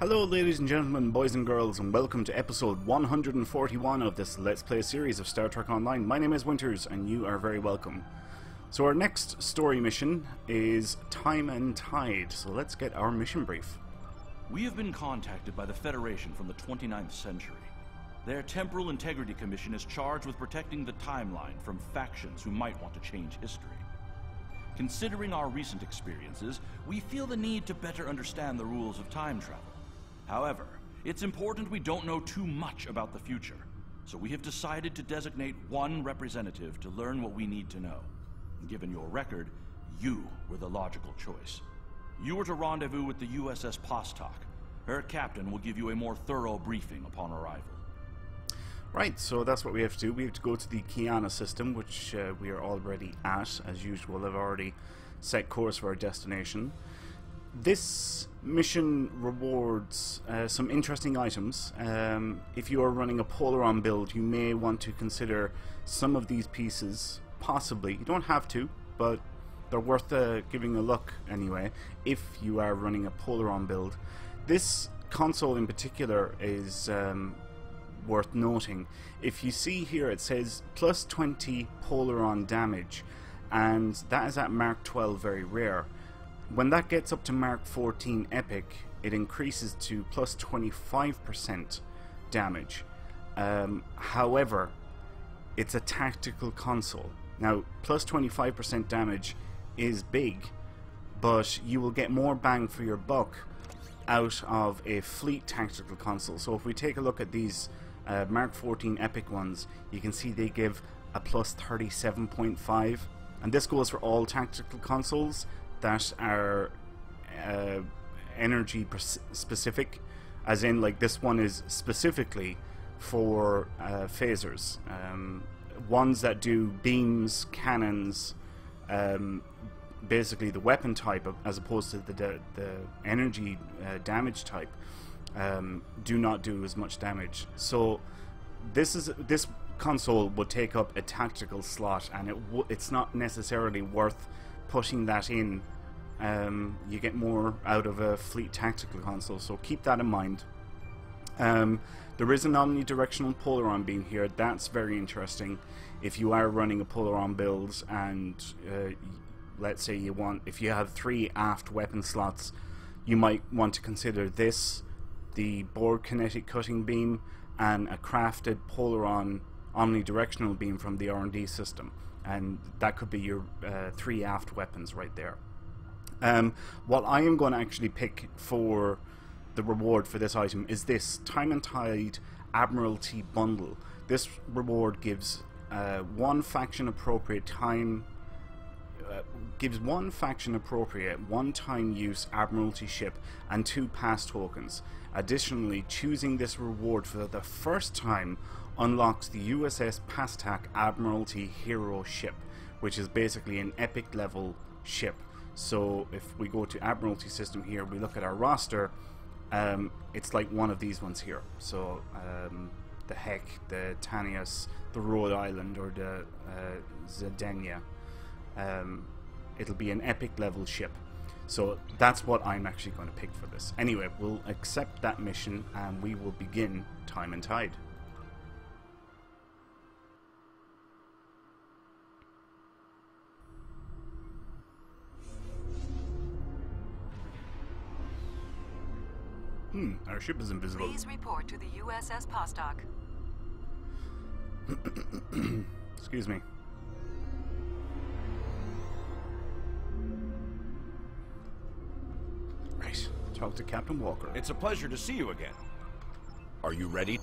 Hello ladies and gentlemen, boys and girls, and welcome to episode 141 of this Let's Play series of Star Trek Online. My name is Winters, and you are very welcome. So our next story mission is Time and Tide, so let's get our mission brief. We have been contacted by the Federation from the 29th century. Their Temporal Integrity Commission is charged with protecting the timeline from factions who might want to change history. Considering our recent experiences, we feel the need to better understand the rules of time travel. However, it's important we don't know too much about the future, so we have decided to designate one representative to learn what we need to know. Given your record, you were the logical choice. You are to rendezvous with the USS Postok. Her captain will give you a more thorough briefing upon arrival. Right, so that's what we have to do. We have to go to the Kiana system, which we are already at. As usual, I've already set course for our destination. This mission rewards some interesting items. If you are running a Polaron build, you may want to consider some of these pieces, possibly. You don't have to, but they're worth giving a look anyway, if you are running a Polaron build. This console in particular is worth noting. If you see here, it says plus 20 Polaron damage, and that is at Mark 12 very rare. When that gets up to Mark 14 Epic, it increases to plus 25% damage. However, it's a tactical console. Now, plus 25% damage is big, but you will get more bang for your buck out of a fleet tactical console. So if we take a look at these Mark 14 Epic ones, you can see they give a plus 37.5, and this goes for all tactical consoles that are energy specific, as in like this one is specifically for phasers, ones that do beams, cannons, basically the weapon type as opposed to the energy damage type, do not do as much damage. So this console would take up a tactical slot, and it's not necessarily worth putting that in. You get more out of a fleet tactical console, so keep that in mind. There is an omnidirectional Polaron beam here. That's very interesting. If you are running a Polaron build, and let's say if you have 3 aft weapon slots, you might want to consider this, the Borg kinetic cutting beam, and a crafted Polaron omnidirectional beam from the R&D system, and that could be your 3 aft weapons right there. What I am going to actually pick for the reward for this item is this Time and Tide Admiralty Bundle. This reward gives one faction appropriate one-time use Admiralty ship and 2 pass tokens. Additionally, choosing this reward for the first time unlocks the USS Postok Admiralty Hero ship, which is basically an epic level ship. So if we go to Admiralty system here, we look at our roster, it's like one of these ones here. So the Heck, the Tanius, the Rhode Island, or the Zedenia, it'll be an epic level ship. So that's what I'm actually going to pick for this. Anyway, we'll accept that mission and we will begin Time and Tide. Our ship is invisible. Please report to the USS Postok. Excuse me. Right. Talk to Captain Walker. It's a pleasure to see you again. Are you ready?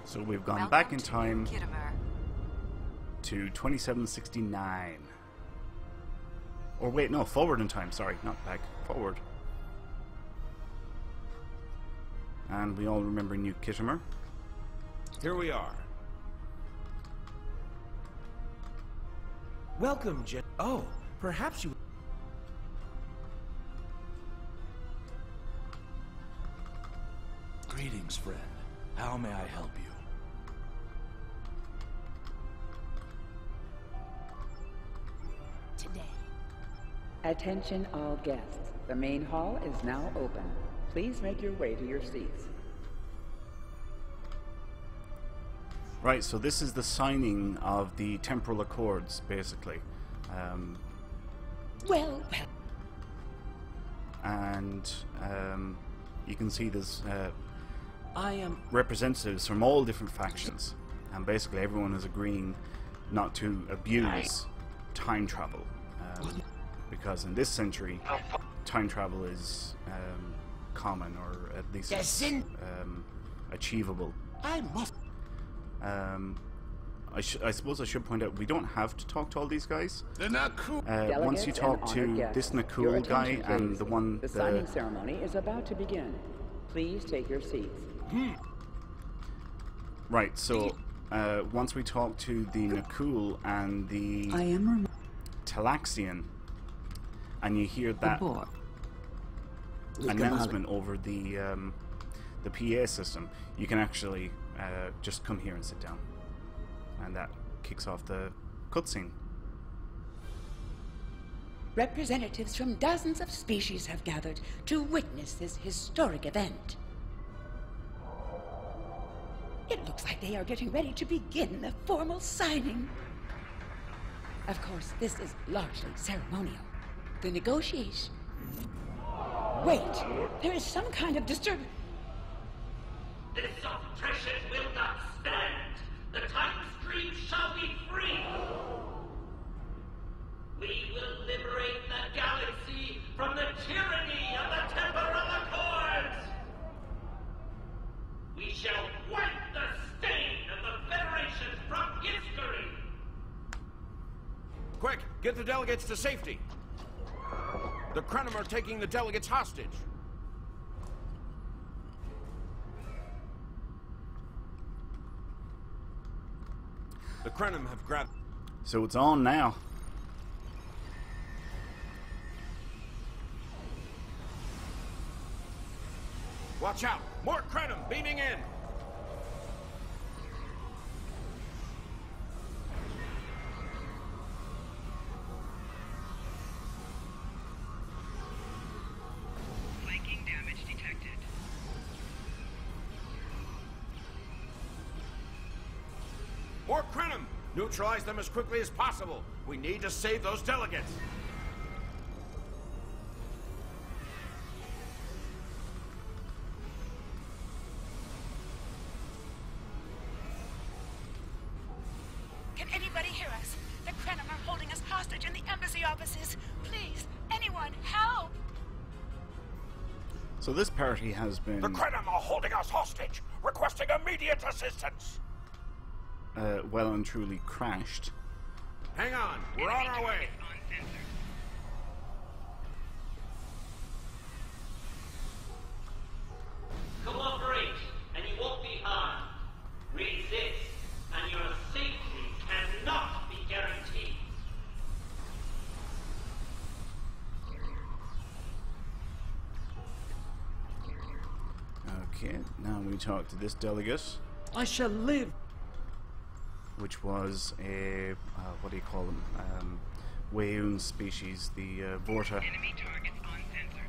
So we've gone back in time to 2769. Or wait, no, forward in time, sorry, not back, forward. And we all remember New Kittimer. Here we are. Welcome, Oh, perhaps you... Greetings, friend. How may I help you? Today. Attention all guests. The main hall is now open. Please make your way to your seats. Right, so this is the signing of the temporal accords, basically. Well. And you can see there's I am... representatives from all different factions. And basically everyone is agreeing not to abuse time travel. Because in this century, time travel is common, or at least achievable. I must... I suppose I should point out, we don't have to talk to all these guys. They're not cool. Once you talk to this Nakul guy and the one... The signing ceremony is about to begin. Please take your seats. Right, so once we talk to the Nakul and the Talaxian, and you hear that announcement over the PA system, you can actually just come here and sit down. And that kicks off the cutscene. Representatives from dozens of species have gathered to witness this historic event. It looks like they are getting ready to begin the formal signing. Of course, this is largely ceremonial. The negotiation... Wait, there is some kind of disturbance. This oppression will not stand. The time stream shall be free. We will liberate the galaxy from the tyranny of the temporal accords. We shall wipe the stain of the Federation from history. Quick, get the delegates to safety. The Krenim are taking the delegates hostage. The Krenim have grabbed... So it's on now. Watch out! More Krenim beaming in! Flanking damage detected. More Krenim! Neutralize them as quickly as possible. We need to save those delegates. Can anybody hear us? The Krenim are holding us hostage in the embassy offices. Please, anyone, help! So this party has been... The Krenim are holding us hostage, requesting immediate assistance. Well and truly crashed. Hang on, we're on our way. Cooperate, and you won't be harmed. Resist, and your safety cannot be guaranteed. Okay, now we talk to this delegate, I shall live. which was a... what do you call them? Wayoon species, the Vorta. Enemy targets on sensors.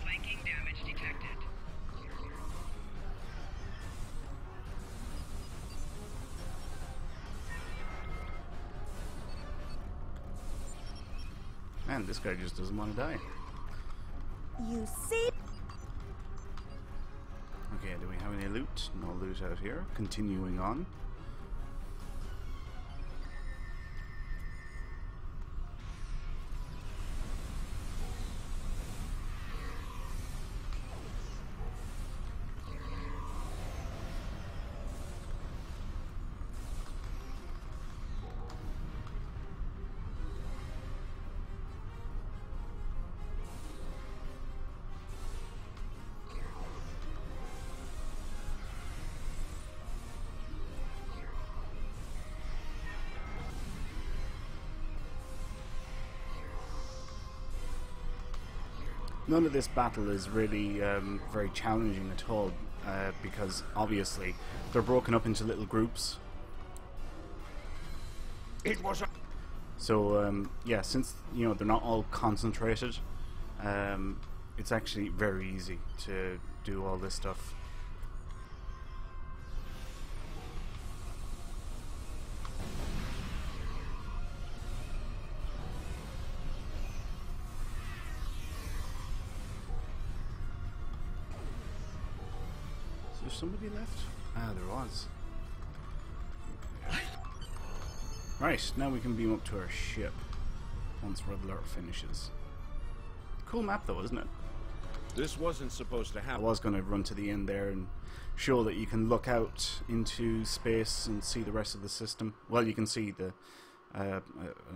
Flanking damage detected. Man, this guy just doesn't want to die. You see? Okay, do we have any loot? No loot out here. Continuing on. none of this battle is really very challenging at all, because obviously they're broken up into little groups. It was a... So yeah, since they're not all concentrated, it's actually very easy to do all this stuff. Is there somebody left? Ah, there was. Right, now we can beam up to our ship once Red Alert finishes. Cool map though, isn't it? This wasn't supposed to I happen. was going to run to the end there and show that you can look out into space and see the rest of the system. Well, you can see the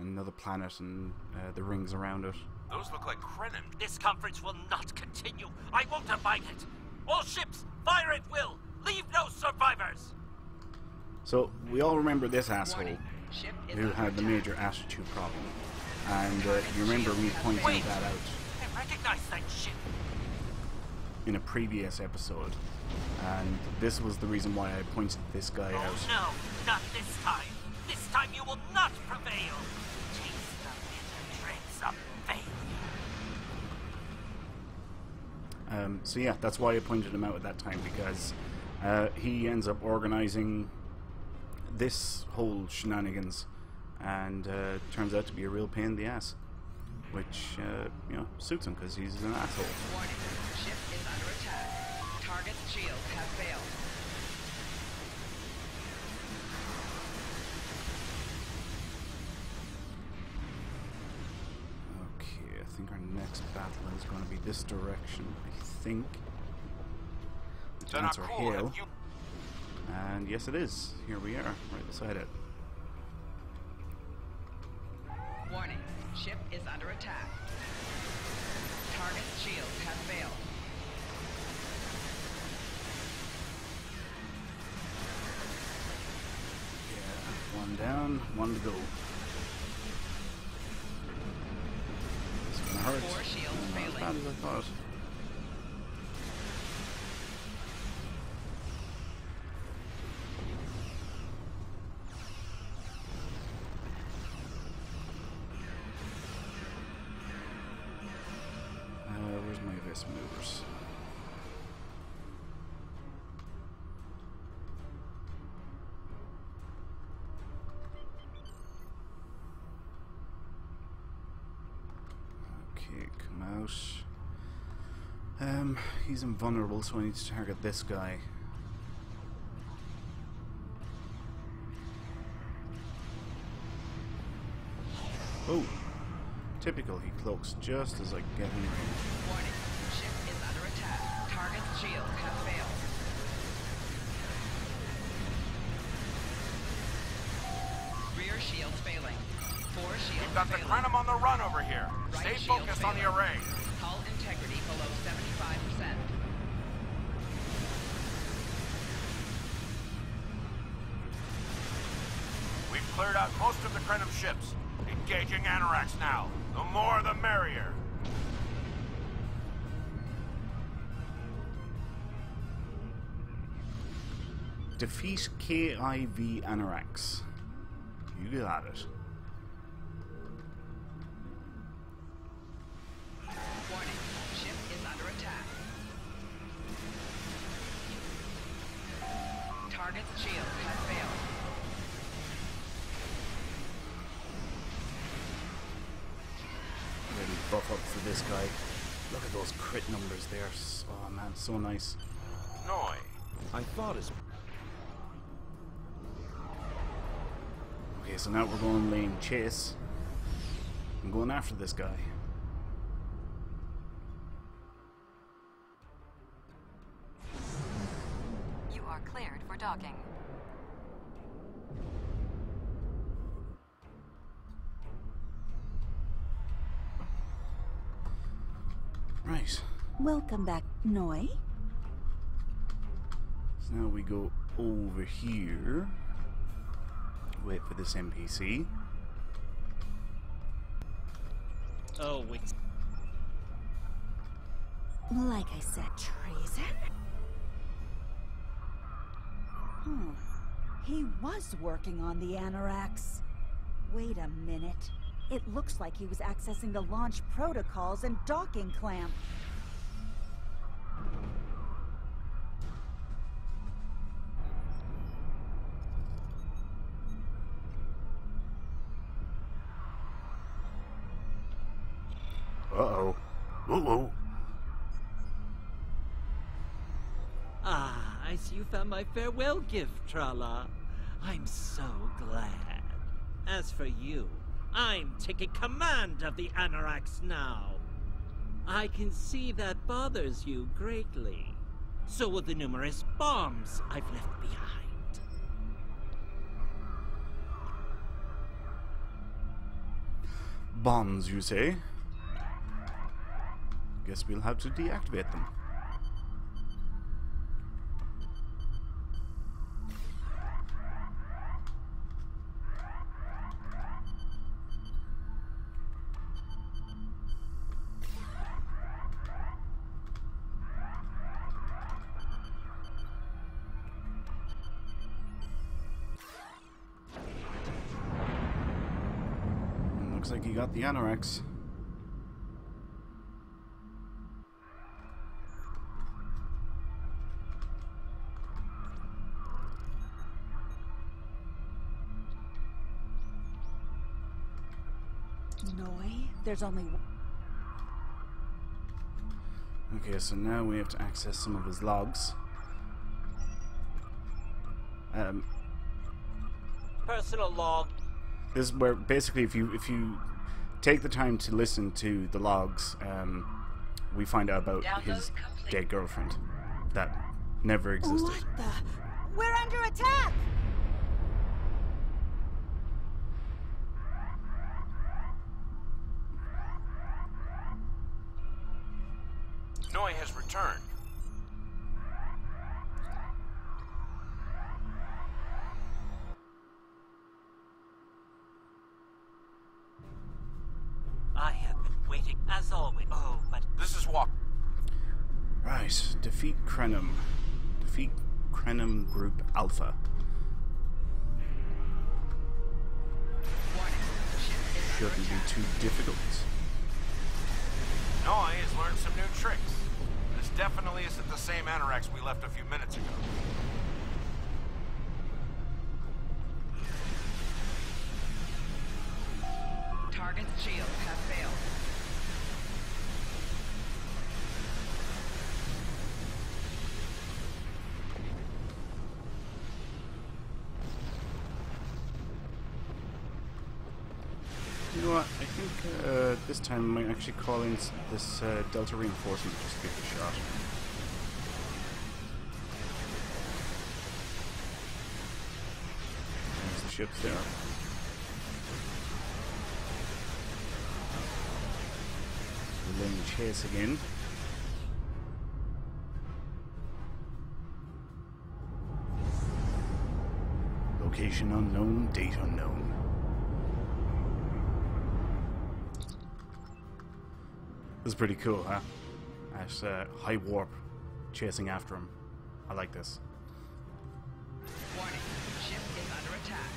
another planet and the rings around it. Those look like Krenim. This conference will not continue. I won't abide it. All ships, fire at will. Leave no survivors. So, we all remember this asshole who had the major attitude problem. And you remember me pointing that out I recognize that ship. in a previous episode. And this was the reason why I pointed this guy out. Oh no, not this time. This time you will not prevail. Taste the bitter dregs of failure. So yeah, that's why I pointed him out at that time, because he ends up organizing this whole shenanigans, and turns out to be a real pain in the ass, which suits him because he's an asshole. Warning, ship is under attack. Target's shields have failed. Okay, I think our next battle is going to be this direction. I think. That's our hail. And yes, it is. Here we are, right beside it. Warning, ship is under attack. Target's shields have failed. Yeah, one down, one to go. It's gonna hurt. 4 shields Not as failing. bad as I thought. Where's my Vis maneuvers? Okay, come out. He's invulnerable, so I need to target this guy. Oh! Typical, he cloaks just as I get in range. Warning, ship is under attack. Target's shields have failed. Rear shields failing. 4 shields We've got the failing. Krenim on the run over here. Right Stay shield focused on the failing. array. Hull integrity below 75%. We've cleared out most of the Krenim ships. Engaging Anoraks now. The more the merrier. Defeat KIV Anoraks. You got it. Warning, ship is under attack. Target's shields have failed. Really buff up for this guy. Look at those crit numbers there. Oh man, so nice. Noi. I thought as... Okay, so now we're going lane chase. I'm going after this guy. You are cleared for docking. Right. Welcome back, Noi. So now we go over here. Wait for this NPC. Oh, wait. Like I said, Treason? he was working on the Anoraks. Wait a minute. It looks like he was accessing the launch protocols and docking clamp. Uh-oh. Uh-oh. Ah, I see you found my farewell gift, Trala. I'm so glad. As for you, I'm taking command of the Anoraks now. I can see that bothers you greatly. So will the numerous bombs I've left behind. Bombs, you say? Guess we'll have to deactivate them. Looks like you got the Anoraks. Noi, there's only one. Okay, so now we have to access some of his logs. Personal log. This is where basically if you take the time to listen to the logs, we find out about his dead girlfriend that never existed. What the? We're under attack! Noi has returned. I have been waiting, as always. Oh, but This is Walker. Right, defeat Krenim. Defeat Krenim Group Alpha. Warning. Ship is under Shouldn't be attack. too difficult. Noi has learned some new tricks. This definitely isn't the same Anoraks we left a few minutes ago. Target's shields have failed. You know what? I think this time I might actually call in this Delta reinforcement just to give it a shot. There's the ships there. We're laying chase again. Location unknown, date unknown. This is pretty cool, huh? At high warp, chasing after him. I like this. Warning. Ship is under attack.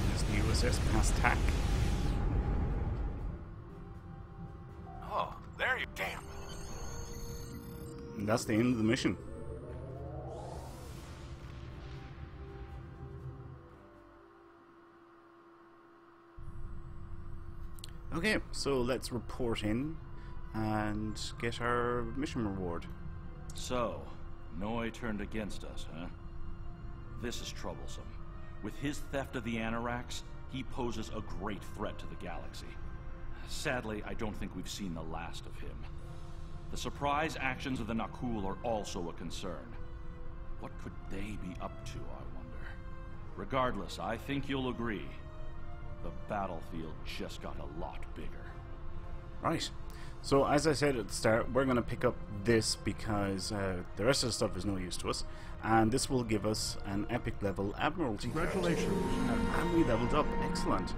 There's the USS Pastak. Oh, there you... Damn. And that's the end of the mission. Okay, so let's report in and get our mission reward. So, Noi turned against us, huh? This is troublesome. With his theft of the Anoraks, he poses a great threat to the galaxy. Sadly, I don't think we've seen the last of him. The surprise actions of the Nakul are also a concern. What could they be up to, I wonder? Regardless, I think you'll agree. The battlefield just got a lot bigger. Right. So, as I said at the start, we're going to pick up this because the rest of the stuff is no use to us. And this will give us an epic level Admiralty. Congratulations. And we leveled up. Excellent.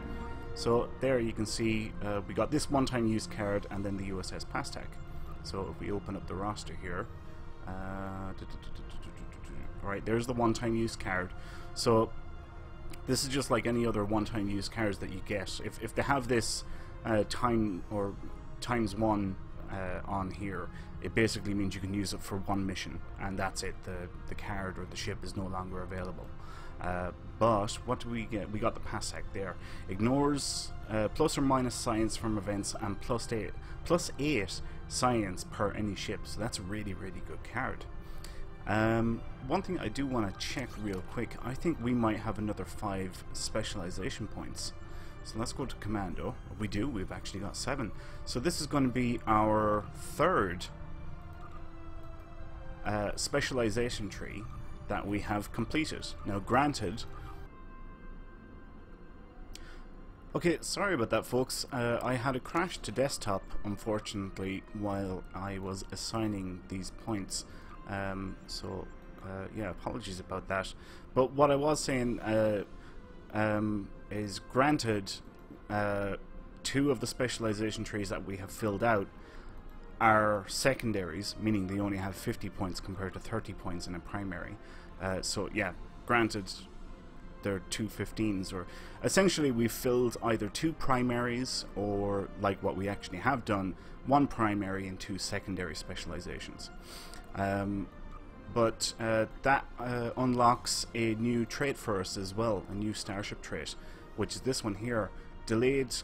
So, there you can see we got this one-time use card and then the USS Pastak. So, if we open up the roster here. Alright, there's the one-time use card. So, this is just like any other one-time use cards that you get. If they have this time or times one on here, it basically means you can use it for one mission, and that's it. The card or the ship is no longer available. But what do we get? We got the Pastak there. Ignores plus or minus science from events and plus 8 science per any ship. So that's a really, really good card. One thing I do want to check real quick, I think we might have another 5 specialization points. So let's go to Commando. We do, we've actually got 7. So this is going to be our 3rd specialization tree that we have completed. Now granted... Okay, sorry about that folks. I had a crash to desktop, unfortunately, while I was assigning these points. Yeah, apologies about that. But what I was saying is, granted, 2 of the specialization trees that we have filled out are secondaries, meaning they only have 50 points compared to 30 points in a primary. So yeah, granted, they're 2 15s, or essentially we've filled either 2 primaries or, like what we actually have done, 1 primary and 2 secondary specializations. But that unlocks a new trait for us as well, a new starship trait, which is this one here. Delayed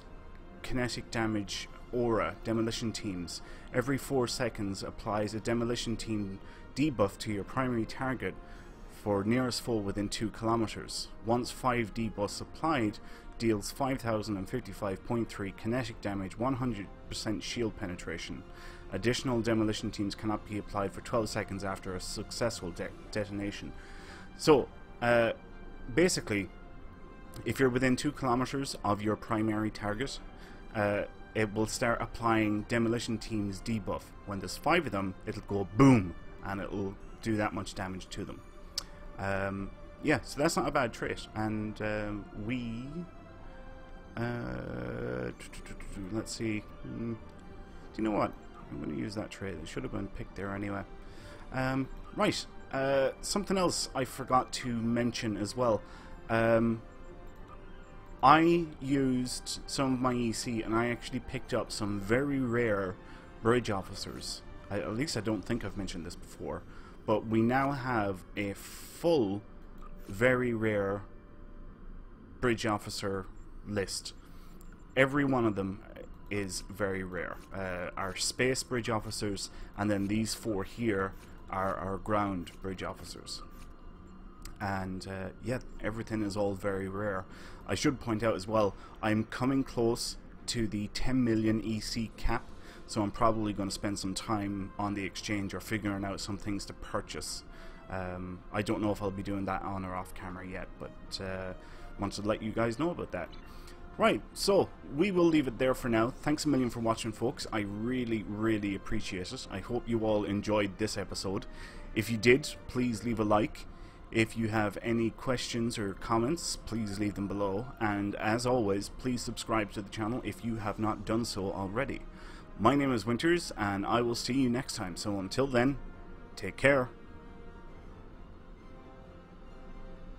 kinetic damage aura, demolition teams. Every 4 seconds applies a demolition team debuff to your primary target for nearest foe within 2 kilometers. Once 5 debuffs applied, deals 5055.3 kinetic damage, 100% shield penetration. Additional demolition teams cannot be applied for 12 seconds after a successful detonation. So, basically, if you're within 2 kilometers of your primary target, it will start applying demolition teams debuff. When there's 5 of them, it'll go boom, and it'll do that much damage to them. Yeah, so that's not a bad trait. And let's see. Do you know what? I'm going to use that trait. It should have been picked there anyway. Right. Something else I forgot to mention as well. I used some of my EC and I actually picked up some very rare bridge officers. At least I don't think I've mentioned this before. But we now have a full, very rare bridge officer list. Every one of them is very rare. Our space bridge officers, and then these 4 here are our ground bridge officers. And yeah, everything is all very rare. I should point out as well, I'm coming close to the 10 million EC cap, so I'm probably going to spend some time on the exchange or figuring out some things to purchase. I don't know if I'll be doing that on or off camera yet, but wanted to let you guys know about that. Right, so we will leave it there for now. Thanks a million for watching, folks. I really, really appreciate it. I hope you all enjoyed this episode. If you did, please leave a like. If you have any questions or comments, please leave them below. And as always, please subscribe to the channel if you have not done so already. My name is Winters, and I will see you next time. So until then, take care.